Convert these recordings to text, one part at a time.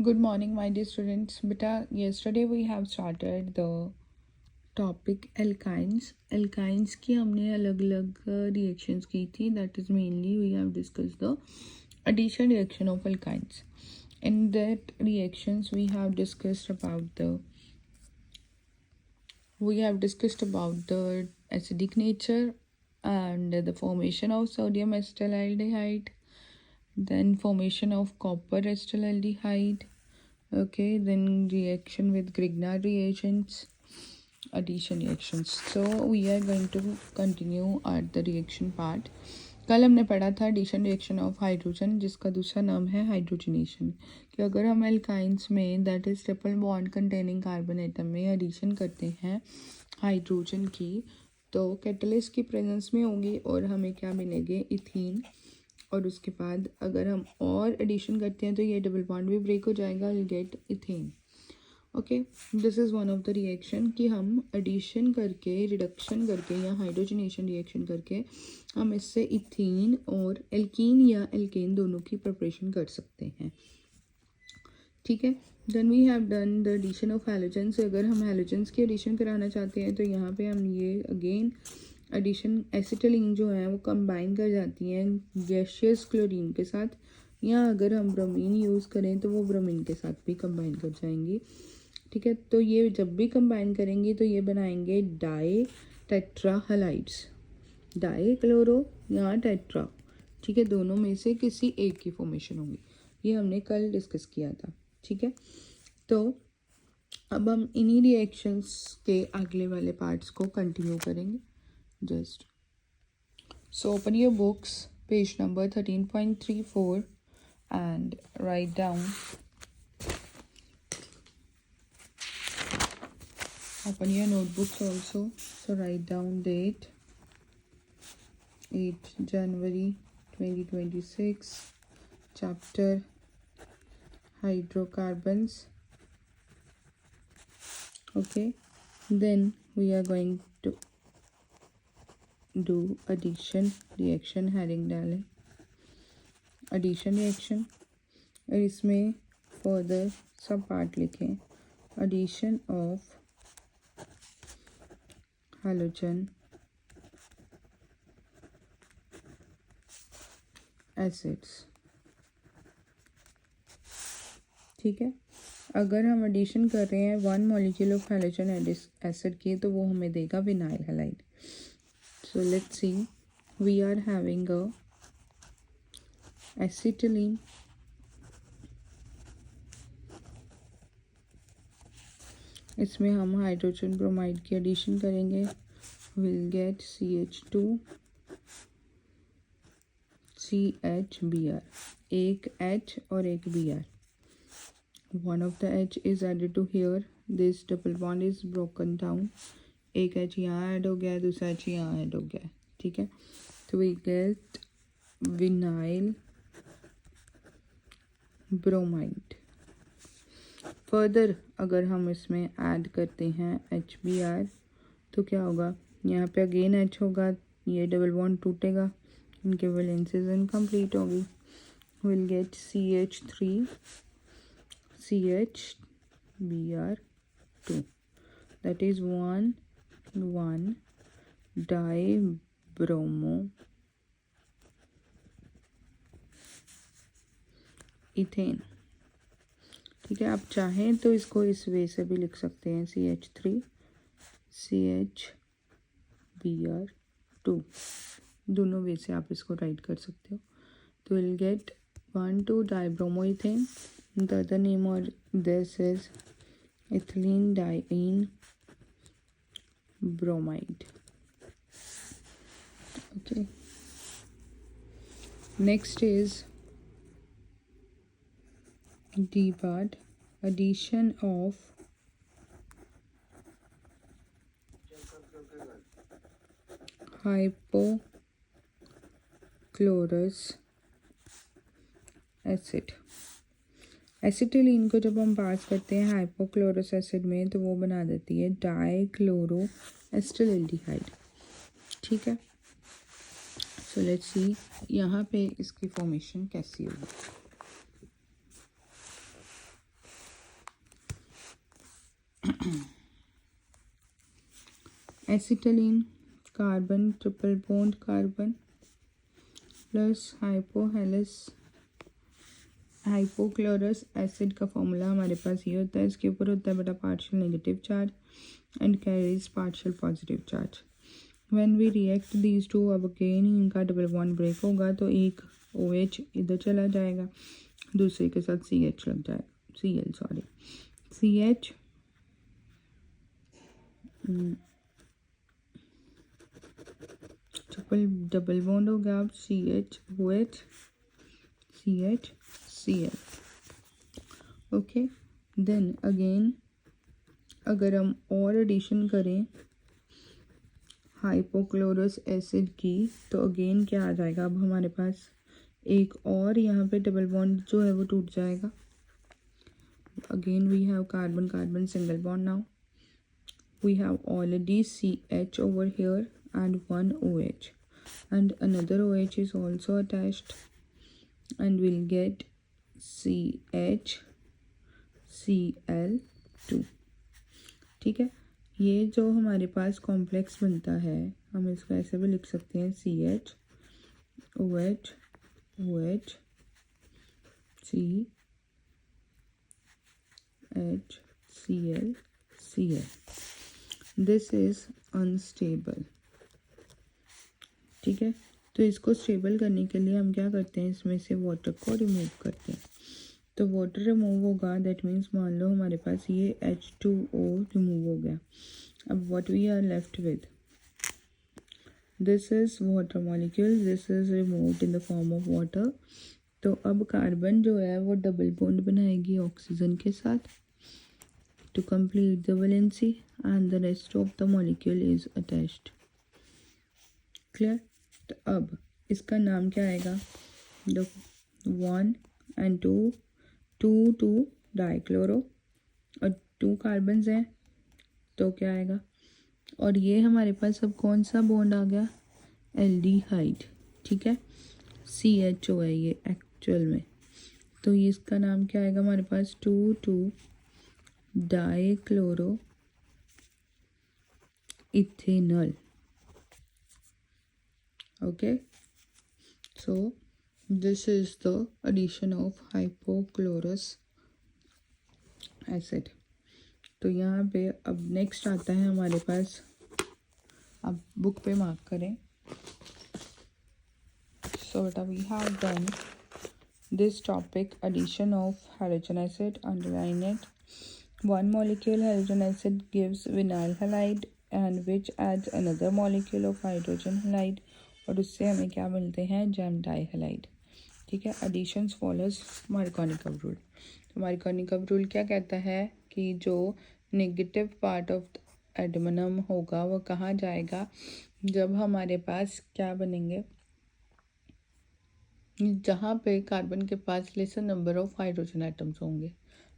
Good morning, my dear students. Beta, yesterday we have started the topic alkynes. Alkynes की हमने अलग अलग reactions की थी. That is mainly we have discussed the addition reaction of alkynes. In that reactions we have discussed about the acidic nature and the formation of sodium acetaldehyde, then formation of copper acetaldehyde. Okay, then reaction with Grignard reagents, addition reactions. So we are going to continue at the reaction part. कल हमने पढ़ा था addition reaction of hydrogen, जिसका दूसरा नाम है hydrogenation, कि अगर हम एल्काइंस में that is triple bond containing carbon atom में एडिशन करते हैं हाइड्रोजन की, तो कैटलिस्ट की प्रेजेंस में होंगी और हमें क्या मिलेंगे, इथीन। और उसके बाद अगर हम और एडिशन करते हैं तो ये डबल बॉन्ड भी ब्रेक हो जाएगा, will get ethane. Okay, this is one of the reaction कि हम एडिशन करके, रिडक्शन करके या हाइड्रोजनेशन रिएक्शन करके हम इससे इथीन और एल्कीन या एल्केन दोनों की प्रिपरेशन कर सकते हैं। ठीक है, then we have done the addition of halogens. अगर हम हैलोजेंस की एडिशन कराना चाहते हैं तो यहाँ पे हम ये अगेन एडिशन एसिटिलीन जो है वो कंबाइन कर जाती हैं गैशियस क्लोरीन के साथ, या अगर हम ब्रोमीन यूज़ करें तो वो ब्रोमीन के साथ भी कंबाइन कर जाएंगी। ठीक है, तो ये जब भी कंबाइन करेंगी तो ये बनाएंगे di tetra halides, dichloro या टेट्रा। ठीक है, दोनों में से किसी एक की फॉर्मेशन होगी, ये हमने कल डिस्कस किया था। ठीक है, तो अब हम इन्हीं रिएक्शंस के अगले वाले पार्ट्स को कंटिन्यू करेंगे। Just so open your books, page number 13.34 and write down. Open your notebooks also. So write down date 8 January 2026, chapter hydrocarbons. Okay, then we are going to do addition reaction, heading डालें addition reaction, और इसमें further सब part लिखें। addition of halogen acids। ठीक है, अगर हम addition कर रहे हैं 1 मॉलिक्यूल ऑफ हैलोजन एसिड की तो वो हमें देगा vinyl halide. So let's see, we are having a acetylene, इसमें हम हाइड्रोजन ब्रोमाइड की एडिशन करेंगे, विल गेट CH2 CHBr, एक H और एक Br। one of the H is added to here, this double bond is broken down, एक H यहाँ add हो गया, दूसरा H यहाँ ऐड हो गया। ठीक है, तो we get vinyl bromide. Further अगर हम इसमें ऐड करते हैं HBr तो क्या होगा, यहाँ पे अगेन H होगा, ये डबल बॉन्ड टूटेगा, इनके वैलेंसीज इनकम्प्लीट होगी, will get CH3 CHBr2, that is 1 dibromo ethane. ठीक है, आप चाहें तो इसको इस वे से भी लिख सकते हैं, CH3 CHBr2, दोनों वे से आप इसको राइट कर सकते हो। तो will gate 1,2 dibromoethane, the other name of this is ethylene diene bromide। okay, next is D part, addition of hypochlorous acid. Acetylene को जब हम पास करते हैं हाइपोक्लोरस एसिड में तो वो बना देती है डाईक्लोरो एसिटाल्डिहाइड। ठीक है, सो लेट्स सी यहाँ पे इसकी फॉर्मेशन कैसी होगी। Acetylene carbon triple bond carbon plus hypochlorous acid का फॉर्मूला हमारे पास ये होता है। इसके ऊपर होता है बेटा partial negative charge and carries partial positive charge. When we react these two, अब अगेन इनका डबल बॉन्ड ब्रेक होगा तो एक OH इधर चला जाएगा, दूसरे के साथ CH लग जाएगा, Cl sorry, CH double bond हो गया, अब CH OH CH Cl। Okay, then again अगर हम और एडिशन करें हाइपोक्लोरस एसिड की तो अगेन क्या आ जाएगा, अब हमारे पास एक और यहाँ पे डबल बॉन्ड जो है वो टूट जाएगा। Again we have carbon carbon single bond, now we have already CH over here and one OH and another OH is also attached and we'll get CHCl2। ठीक है, ये जो हमारे पास कॉम्प्लेक्स बनता है हम इसको ऐसे भी लिख सकते हैं CH OH OH CH Cl Cl। This is unstable. ठीक है, तो इसको स्टेबल करने के लिए हम क्या करते हैं, इसमें से वाटर को रिमूव करते हैं। तो वाटर रिमूव होगा, दैट मीन्स मान लो हमारे पास ये H2O रिमूव हो गया। अब what we are left with, this is water molecule, this is removed in the form of water. तो अब कार्बन जो है वो डबल बॉन्ड बनाएगी ऑक्सीजन के साथ to complete the valency and the rest of the molecule is attached। clear? तो अब इसका नाम क्या आएगा, देखो 1 and 2 डाइक्लोरो और 2 कार्बन्स हैं तो क्या आएगा, और ये हमारे पास अब कौन सा बॉन्ड आ गया, एल्डिहाइड। ठीक है, CHO है ये एक्चुअल में, तो ये इसका नाम क्या आएगा हमारे पास 2 dichloro ethanol. Okay, so this is the addition of hypochlorous acid. तो यहाँ पे अब नेक्स्ट आता है हमारे पास, अब बुक पे मार्क करें। सो बेटा we have done this topic addition of hydrogen acid, underline it. One molecule hydrogen acid gives vinyl halide and which adds another molecule of hydrogen halide और उससे हमें क्या मिलते हैं, जैम डाइहालाइड। ठीक है, एडिशंस फॉलोज मार्कोनिकव रूल। तो मार्कोनिकव रूल क्या कहता है कि जो नेगेटिव पार्ट ऑफ एडमनम होगा वो कहाँ जाएगा, जब हमारे पास क्या बनेंगे, जहाँ पे कार्बन के पास lesser number of hydrogen atoms होंगे।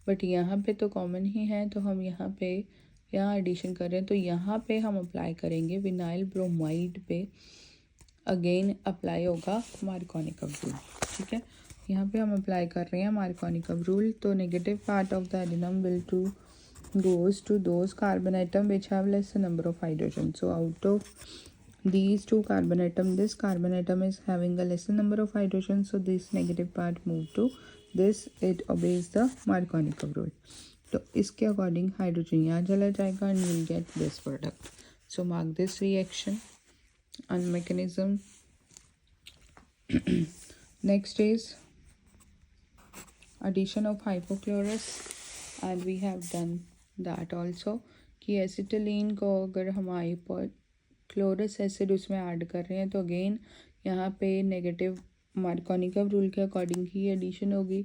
बट यहाँ पे तो कॉमन ही है, तो हम यहाँ एडिशन कर रहे हैं तो यहाँ पे हम अप्लाई करेंगे विनाइल ब्रोमाइड पे, अगेन अप्लाई होगा मार्कोनिकव रूल। ठीक है, यहाँ पे हम अप्लाई कर रहे हैं मार्कोनिकव रूल। तो negative part of the addendum will to goes to those carbon item which have less number of hydrogen. So out of these 2 carbon atom, this carbon atom is having a lesser number of hydrogen, so this negative part move to this, it obeys the Markovnikov rule। तो इसके according hydrogen यहाँ चला जाएगा and we'll get this product। so mark this reaction and mechanism। next is addition of hypochlorous and we have done that also कि acetylene को अगर हम chlorous acid उसमें ऐड कर रहे हैं तो अगेन यहाँ पे नेगेटिव मार्कोनिकव रूल के अकॉर्डिंग ही एडिशन होगी,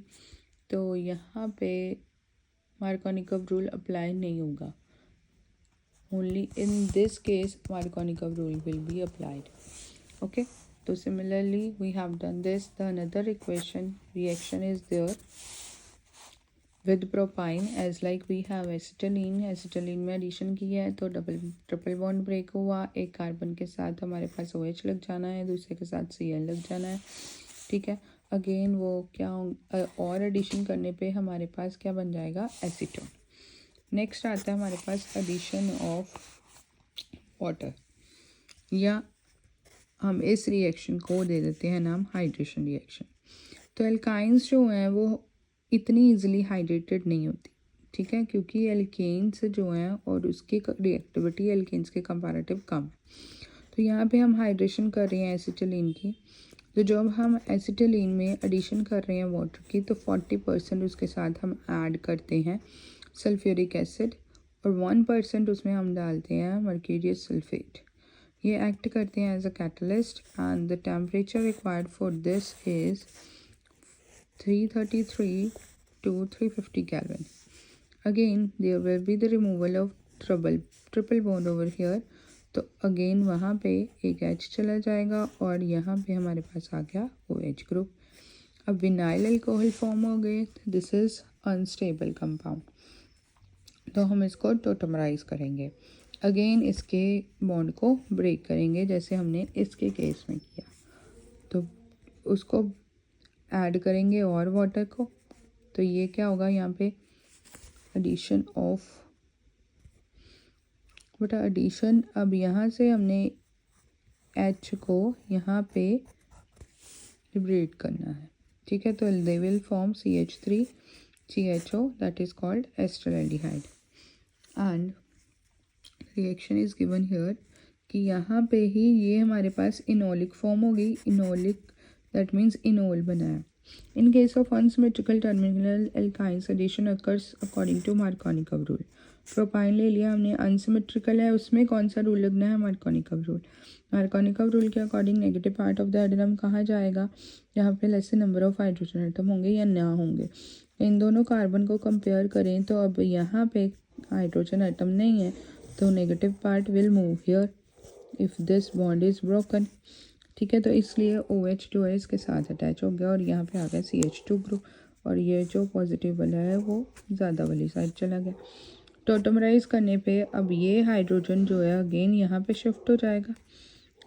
तो यहाँ पे मार्कोनिकव रूल अप्लाई नहीं होगा, only in this case Markovnikov rule will be applied. Okay, तो similarly we have done this. The another equation reaction is there with propyne as like we have acetylene में addition की है तो triple bond break हुआ, एक carbon के साथ हमारे पास OH लग जाना है, दूसरे के साथ Cl लग जाना है। ठीक है, अगेन वो क्या और एडिशन करने पे हमारे पास क्या बन जाएगा, एसीटोन। नेक्स्ट आता है हमारे पास एडिशन ऑफ वाटर, या हम इस रिएक्शन को दे देते हैं नाम हाइड्रेशन रिएक्शन। तो एल्काइंस जो हैं वो इतनी इजीली हाइड्रेटेड नहीं होती, ठीक है, क्योंकि एल्केन्स जो हैं और उसकी रिएक्टिविटी एल्केन्स के कंपैरेटिव कम है। तो यहाँ पे हम हाइड्रेशन कर रहे हैं एसिटिलीन की। तो जब हम एसिटिलीन में एडिशन कर रहे हैं वाटर की, तो 40% उसके साथ हम ऐड करते हैं सल्फ्यूरिक एसिड और 1% उसमें हम डालते हैं मर्क्यूरियस सल्फेट। ये एक्ट करते हैं as a catalyst and the temperature required for this is 333 to 350 Kelvin. Again there will be the removal of triple bond over here. तो अगेन वहाँ पे एक H चला जाएगा और यहाँ पे हमारे पास आ गया OH ग्रुप। अब विनाइल अल्कोहल फॉर्म हो गए, दिस इज़ अनस्टेबल कंपाउंड, तो हम इसको टोटमराइज करेंगे। अगेन इसके बॉन्ड को ब्रेक करेंगे जैसे हमने इसके केस में किया। तो उसको ऐड करेंगे और वाटर को, तो ये क्या होगा यहाँ पे एडिशन ऑफ बटा एडिशन। अब यहाँ से हमने H को यहाँ पे लिबरेट करना है, ठीक है। तो they will form CH3 CHO that is called acetaldehyde and reaction is given here कि यहाँ पे ही ये हमारे पास इनोलिक फॉर्म हो गई। इनोलिक दैट मीन्स इनोल बना है। In case of unsymmetrical terminal alkynes, addition occurs according to Markovnikov rule. Propyne ले लिया हमने, अनसिमेट्रिकल है, उसमें कौन सा रूल लगना है, मार्कोनिकव रूल। मार्कोनिकव रूल के according negative part of the atom कहाँ जाएगा, जहाँ पे less number of hydrogen atom होंगे या ना होंगे। इन दोनों कार्बन को कंपेयर करें तो अब यहाँ पे हाइड्रोजन एटम नहीं है, तो negative part will move here if this bond is broken, ठीक है। तो इसलिए OH जो है इसके साथ अटैच हो गया और यहाँ पे आ गया CH2 ग्रुप, और ये जो पॉजिटिव वाला है वो ज़्यादा वाली साइड चला गया। टोटमराइज करने पे अब ये हाइड्रोजन जो है अगेन यहाँ पे शिफ्ट हो जाएगा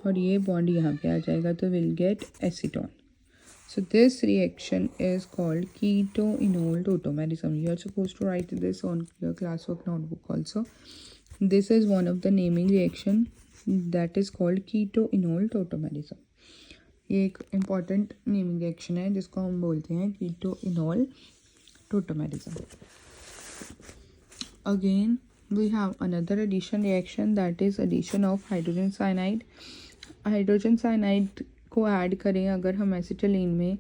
और ये बॉन्ड यहाँ पे आ जाएगा, तो will gate acetone. So this reaction is called keto-enol tautomerism. You are supposed to write this on your classwork notebook also. This is one of the naming reaction that is called keto-enol tautomerism. ये एक important naming reaction है जिसको हम बोलते हैं keto-enol tautomerism. Again we have another addition reaction, that is addition of hydrogen cyanide. Hydrogen cyanide को add करें अगर हम एसिटिलीन में,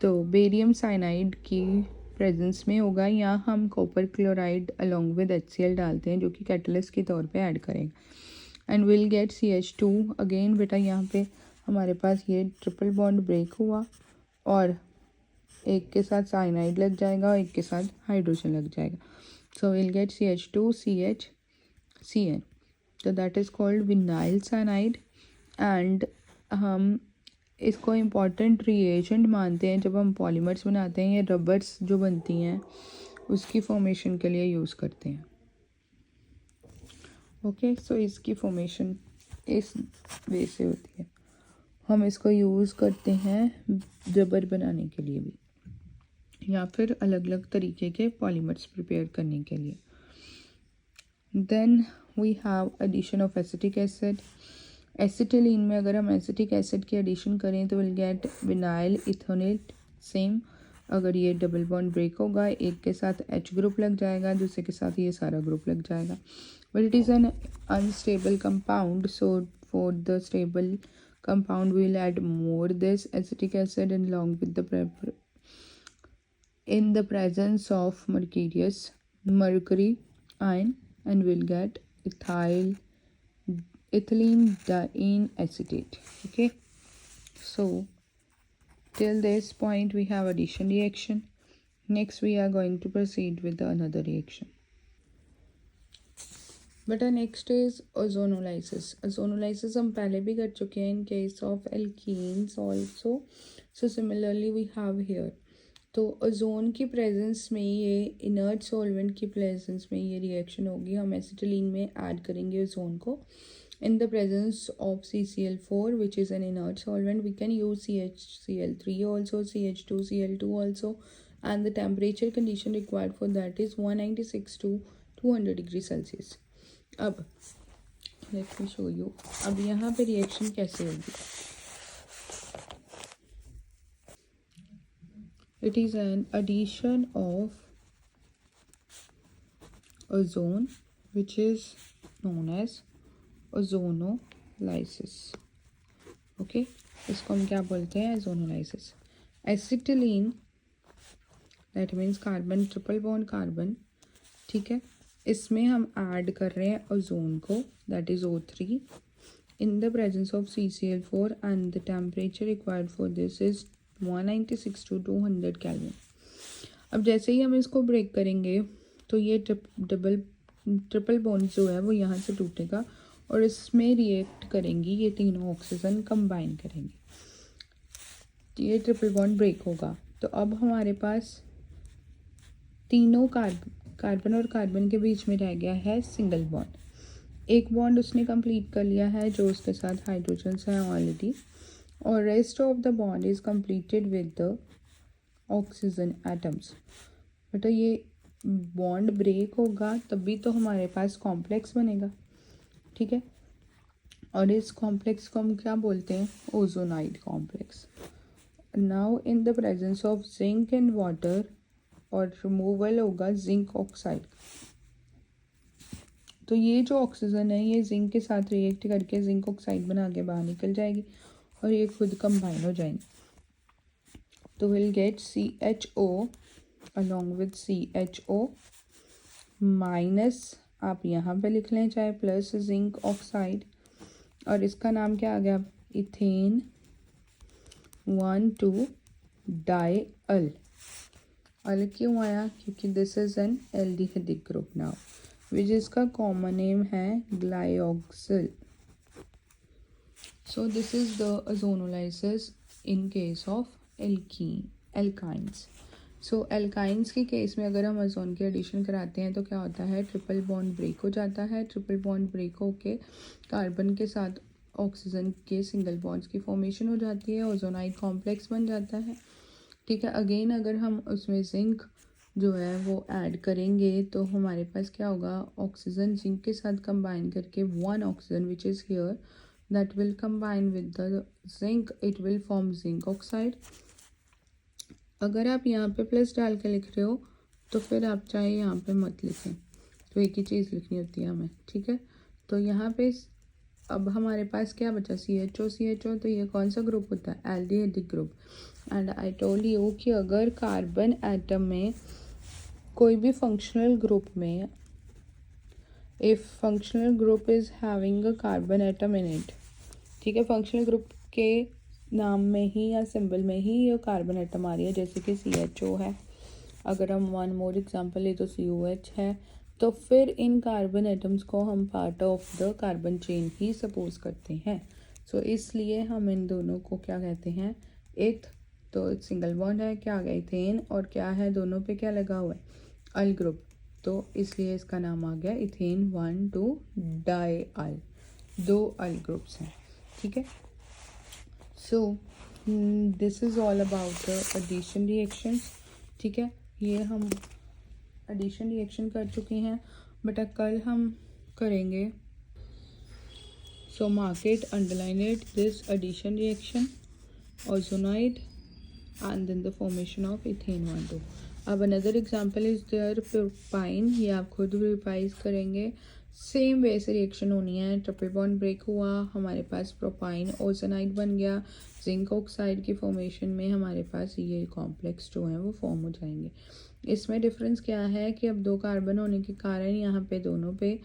तो बेरियम साइनाइड की प्रेजेंस में होगा, या हम copper chloride along with HCl डालते हैं जो कि कैटलिस्ट के तौर पे ऐड करेंगे and will get CH2। Again बेटा यहाँ पे हमारे पास ये ट्रिपल बॉन्ड ब्रेक हुआ और एक के साथ साइनाइड लग जाएगा और एक के साथ हाइड्रोजन लग जाएगा, so will get CH2 CH CN, तो that is called vinyl cyanide. And हम इसको इम्पॉर्टेंट रिएजेंट मानते हैं जब हम पॉलीमर्स बनाते हैं या रबर्स जो बनती हैं उसकी फॉर्मेशन के लिए यूज़ करते हैं। ओके, सो इसकी फॉर्मेशन इस वे से होती है, हम इसको यूज़ करते हैं रबर बनाने के लिए भी या फिर अलग अलग तरीके के पॉलीमर्स प्रिपेयर करने के लिए। Then we have addition of acetic acid. Acetylene में अगर हम एसिटिक एसिड की एडिशन करें तो will get vinyl ethanoate same. अगर ये डबल बॉन्ड ब्रेक होगा, एक के साथ H ग्रुप लग जाएगा, दूसरे के साथ ये सारा ग्रुप लग जाएगा, but it is an unstable compound, so for the stable compound we will add more this acetic acid and along with the in the presence of mercury ion, and we'll get ethylene diene acetate. Okay, so till this point we have addition reaction. Next we are going to proceed with the another reaction. बेटा next is ozonolysis. Ozonolysis हम पहले भी कर चुके हैं in case of alkenes also, so similarly we have here. तो ozone की presence में, ये इनर्ट सॉल्वेंट की प्रेजेंस में ये रिएक्शन होगी। हम एसिटिलीन में ऐड करेंगे ओजोन को in the presence of CCl4 which is an inert solvent. We can use CHCl3 also, CH2Cl2 also, and the temperature condition required for that is 196 to 200 degree Celsius. अब let me show you, अब यहाँ पे reaction कैसे होगी। It is an addition of ozone which is known as ozonolysis। Okay, इसको हम क्या बोलते हैं, ozonolysis. Acetylene that means carbon, triple bond carbon, ठीक है, इसमें हम ऐड कर रहे हैं ओजोन को, that is O3 in the presence of CCl4 and the temperature required for this is 196 to 200 Kelvin। अब जैसे ही हम इसको ब्रेक करेंगे तो ये ट्रिपल बॉन्ड जो है वो यहाँ से टूटेगा और इसमें रिएक्ट करेंगी ये तीनों ऑक्सीजन कंबाइन करेंगे, ये ट्रिपल बॉन्ड ब्रेक होगा। तो अब हमारे पास तीनों कार्बन और कार्बन के बीच में रह गया है सिंगल बॉन्ड। एक बॉन्ड उसने कंप्लीट कर लिया है जो उसके साथ हाइड्रोजन है ऑलरेडी, और rest of the bond is completed with the oxygen atoms. बेटा ये बॉन्ड ब्रेक होगा तभी तो हमारे पास कॉम्प्लेक्स बनेगा, ठीक है, और इस कॉम्प्लेक्स को हम क्या बोलते हैं, ozonide complex. Now in the presence of zinc and water, और रिमूवल होगा जिंक ऑक्साइड। तो ये जो ऑक्सीजन है ये जिंक के साथ रिएक्ट करके जिंक ऑक्साइड बना के बाहर निकल जाएगी और ये खुद कंबाइन हो जाएंगे। तो will gate CHO along with CHO minus, आप यहाँ पे लिख लें चाहे प्लस जिंक ऑक्साइड, और इसका नाम क्या आ गया, इथेन 1,2 डाई अल क्यों आया, क्योंकि this is an aldehydic group now which इसका कॉमन नेम है glyoxal. So this is the ozonolysis in case of alkynes. So alkynes के केस में अगर हम ओजोन की एडिशन कराते हैं तो क्या होता है, ट्रिपल बॉन्ड ब्रेक हो जाता है। ट्रिपल बॉन्ड ब्रेक होके कार्बन के साथ ऑक्सीजन के सिंगल बॉन्ड्स की फॉर्मेशन हो जाती है, ओजोनाइड कॉम्प्लेक्स बन जाता है, ठीक है। अगेन अगर हम उसमें जिंक जो है वो ऐड करेंगे तो हमारे पास क्या होगा, ऑक्सीजन जिंक के साथ कंबाइन करके one oxygen which is here that will combine with the zinc, it will form zinc oxide. अगर आप यहाँ पे प्लस डाल के लिख रहे हो तो फिर आप चाहे यहाँ पे मत लिखें, तो एक ही चीज़ लिखनी होती है हमें, ठीक है। तो यहाँ पे अब हमारे पास क्या बचा, CHO, तो ये कौन सा ग्रुप होता है, aldehydic group. And I told you कि अगर कार्बन एटम में कोई भी फंक्शनल ग्रुप में, if functional group is having a carbon atom in it, ठीक है, फंक्शनल ग्रुप के नाम में ही या सिंबल में ही ये कार्बन एटम आ रही है, जैसे कि CHO है, अगर हम वन मोर एग्जांपल ले तो COH है, तो फिर इन कार्बन एटम्स को हम part of the carbon chain he suppose करते हैं। सो इसलिए हम इन दोनों को क्या कहते हैं, इथ, तो सिंगल बॉन्ड है, क्या आ गया इथेन, और क्या है दोनों पे क्या लगा हुआ है, अल ग्रुप, तो इसलिए इसका नाम आ गया इथेन 1,2 डाई अल, दो अल ग्रुप्स हैं, ठीक है। So this is all about the addition reactions, ठीक है। ये हम एडिशन रिएक्शन कर चुके हैं, बट कल हम करेंगे, so mark it, underline it, this addition reaction, ozonide and then the formation of ethane 1,2। अब another example is there propyne, ये आप खुद रिवाइज करेंगे, सेम वे से रिएक्शन होनी है। ट्रिपल बॉन्ड ब्रेक हुआ, हमारे पास प्रोपाइन ओजोनाइड बन गया, जिंक ऑक्साइड की फॉर्मेशन में हमारे पास ये कॉम्प्लेक्स जो है वो फॉर्म हो जाएंगे। इसमें डिफरेंस क्या है कि अब दो कार्बन होने के कारण यहाँ पे दोनों पे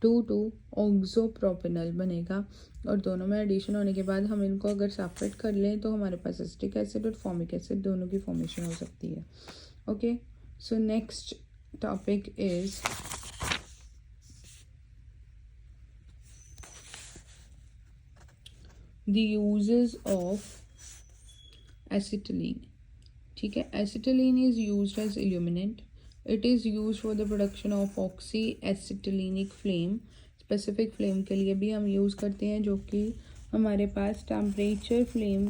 2,2 ऑक्सोप्रोपेनॉल बनेगा, और दोनों में एडिशन होने के बाद हम इनको अगर सेपरेट कर लें तो हमारे पास एसिटिक एसिड और फॉर्मिक एसिड दोनों की फॉर्मेशन हो सकती है। Okay, so next topic is the uses of acetylene, ठीक है। Acetylene is used as illuminant, it is use for the production of oxy acetylenic flame, specific flame के लिए भी हम यूज़ करते हैं, जो कि हमारे पास टेम्परेचर फ्लेम,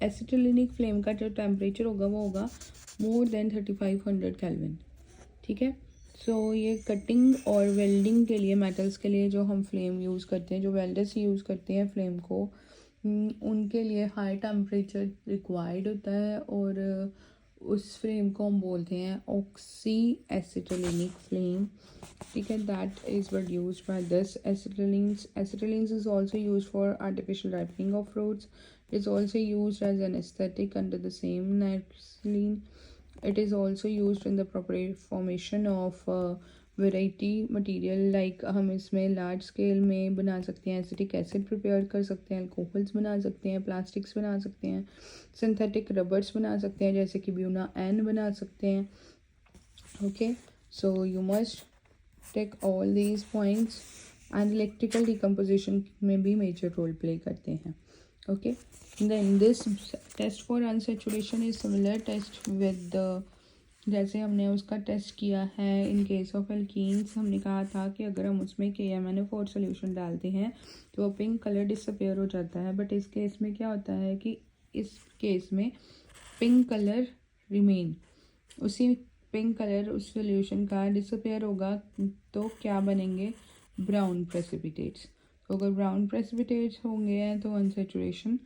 एसिटिलीनिक फ्लेम का जो टेम्परेचर होगा वो होगा मोर देन 3500 केल्विन, ठीक है। सो ये कटिंग और वेल्डिंग के लिए, मेटल्स के लिए जो हम फ्लेम यूज़ करते हैं, जो वेल्डर्स यूज़ करते हैं फ्लेम को, उनके लिए हाई टेम्परेचर रिक्वायर्ड होता है, और उस फ्लेम को हम बोलते हैं ऑक्सी एसिटिलिनिक फ्लेम। ठीक है, that is produced by this acetylenes. Acetylenes is also use for artificial ripening of fruits. It is also used as an aesthetic under the same naphthalene. It is also used in the proper formation of variety material, like हम इसमें large scale में बना सकते हैं, acetic acid prepare कर सकते हैं, alcohols बना सकते हैं, प्लास्टिक्स बना सकते हैं, सिंथेटिक रबर्स बना सकते हैं, जैसे कि ब्यूना एन बना सकते हैं। Okay, so you must take all these points, and electrical decomposition में भी मेजर रोल प्ले करते हैं। Okay, then this test for unsaturation is similar test with जैसे हमने उसका टेस्ट किया है इन केस ऑफ एल्कीन्स। हमने कहा था कि अगर हम उसमें KMnO4 सोल्यूशन डालते हैं तो वो पिंक कलर डिसअपेयर हो जाता है, बट इस केस में क्या होता है कि इस केस में पिंक कलर रिमेन, उसी पिंक कलर उस सोल्यूशन का डिसअपेयर होगा, तो क्या बनेंगे, ब्राउन प्रेसिपिटेट्स। तो अगर ब्राउन प्रेसिपिटेट्स होंगे हैं तो अनसेचुरेशन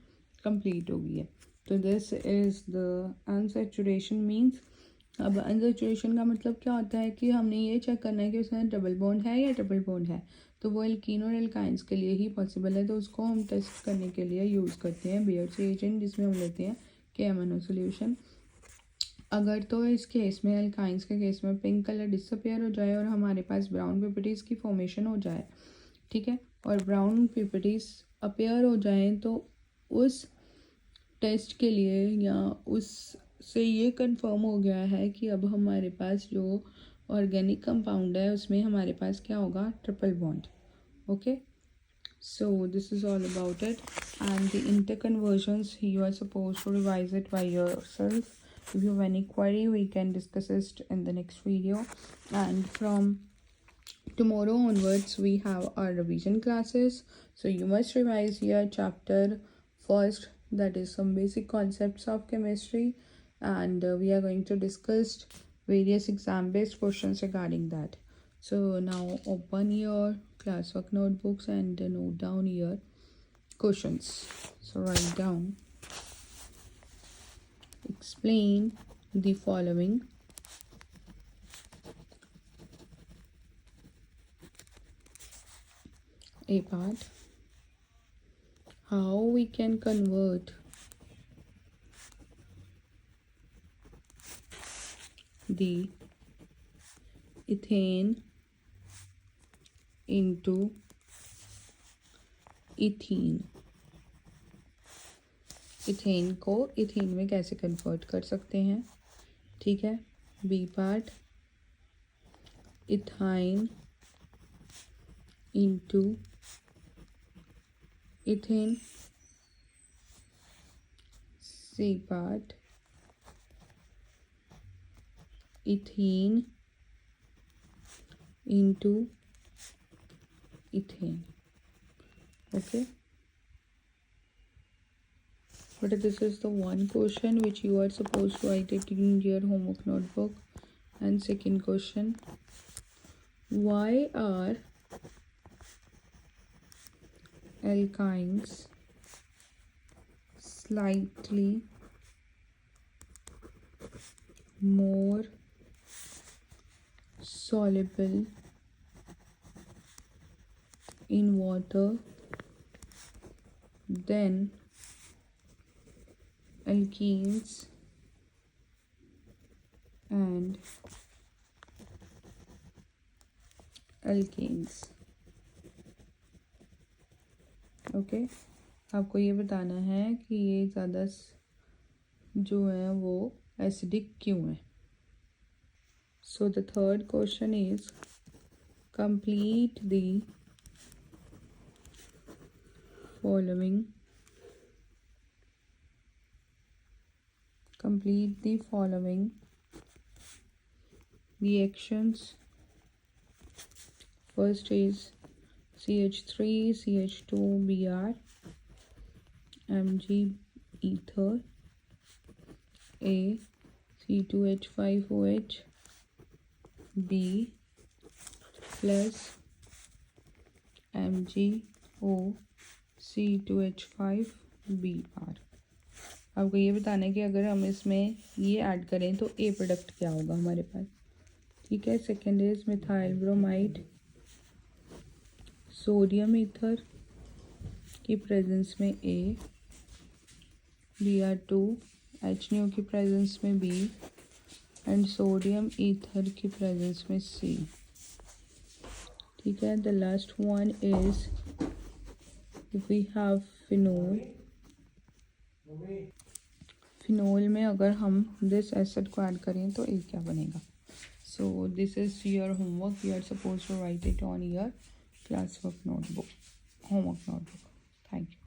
कंप्लीट हो गई है। तो this is the unsaturation means. अब अनसेचुरेशन का मतलब क्या होता है कि हमने ये चेक करना है कि उसमें डबल बॉन्ड है या ट्रिपल बॉन्ड है। तो वो एल्कीन और एल्काइंस के लिए ही पॉसिबल है, तो उसको हम टेस्ट करने के लिए यूज़ करते हैं बेयर्स एजेंट, जिसमें हम लेते हैं KMnO सोल्यूशन। अगर तो इस केस में, एल्काइंस के केस में, पिंक कलर डिसअपेयर हो जाए और हमारे पास ब्राउन पिपिटीज़ की फॉर्मेशन हो जाए, ठीक है, और ब्राउन पिपिटीज़ अपेयर हो जाए, तो उस टेस्ट के लिए या उससे ये कंफर्म हो गया है कि अब हमारे पास जो ऑर्गेनिक कंपाउंड है उसमें हमारे पास क्या होगा, triple bond. Okay, so this is all about it, and the interconversions you are supposed to revise it by yourself. If you have any query, we can discuss it in the next video, and from tomorrow onwards we have our revision classes, so you must revise your chapter first, that is some basic concepts of chemistry, and we are going to discuss various exam based questions regarding that. So now open your classwork notebooks and note down your questions. So write down, explain the following. A part, how we can convert the ethane into ethene. Ethane को ethene में कैसे convert कर सकते हैं, ठीक है। B part, ethyne into ethane. C part, ethene into ethane. Okay, but this is the one question which you are supposed to write it in your homework notebook. And second question, why are alkynes slightly more soluble in water than alkenes and alkanes? Okay, आपको ये बताना है कि ये ज़्यादा जो है वो एसिडिक क्यों है। So the third question is, complete the following, reactions. First is CH3 CH2 Br, Mg ether, A C2H5OH, B plus MgO C2H5Br। आपको ये बताना है कि अगर हम इसमें ये ऐड करें तो ए प्रोडक्ट क्या होगा हमारे पास। ठीक है, second is methyl bromide sodium ether की प्रेजेंस में ए, Br2 HNO की प्रेजेंस में बी एंड सोडियम ईथर की प्रेजेंस में सी। ठीक है, the last one is we have phenol. Phenol में अगर हम दिस एसिड को ऐड करें तो ए क्या बनेगा। So this is your homework, you are suppose to write it on your class work notebook, homework notebook. Thank you.